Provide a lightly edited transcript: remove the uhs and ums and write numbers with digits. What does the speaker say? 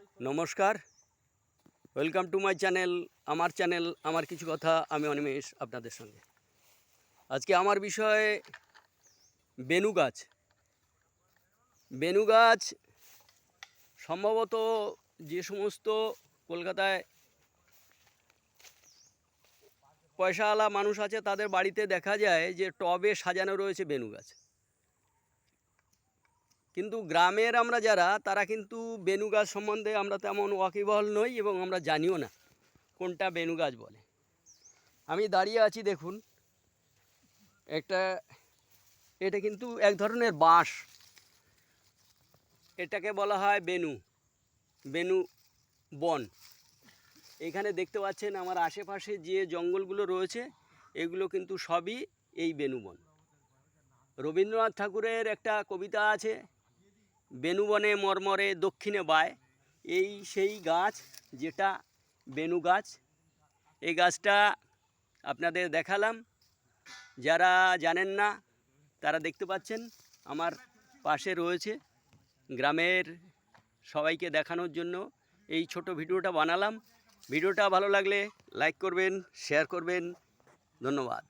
নমস্কার, welcome to my channel. আমার channel আমার কিছু কথা, আমি অনিমেষ আপনাদের সঙ্গে। আজকে আমার বিষয় বেনু গাছ। বেনু গাছ সম্ভবত যে সমস্ত কলকাতায় পয়সাওয়ালা মানুষ আছে তাদের বাড়িতে দেখা যায় যে টবে সাজানো রয়েছে বেনু গাছ। কিন্তু গ্রামের আমরা যারা, তারা কিন্তু বেনু গাছ সম্বন্ধে আমরা তেমন ওয়াকিবহাল নই এবং আমরা জানিও না কোনটা বেনু গাছ বলে। আমি দাঁড়িয়ে আছি, দেখুন, এটা কিন্তু এক ধরনের বাঁশ। এটাকে বলা হয় বেনু বন। এখানে দেখতে পাচ্ছেন আমার আশেপাশে যে জঙ্গলগুলো রয়েছে, এগুলো কিন্তু সবই এই বেনু বন। রবীন্দ্রনাথ ঠাকুরের একটা কবিতা আছে, বেনু বনে মরমরে দক্ষিণে বায়। এই সেই গাছ, যেটা বেনু গাছ। এই গাছটা আপনাদের দেখালাম। যারা জানেন না তারা দেখতে পাচ্ছেন আমার পাশে রয়েছে। গ্রামের সবাইকে দেখানোর জন্য এই ছোট ভিডিওটা বানালাম। ভিডিওটা ভালো লাগলে লাইক করবেন, শেয়ার করবেন। ধন্যবাদ।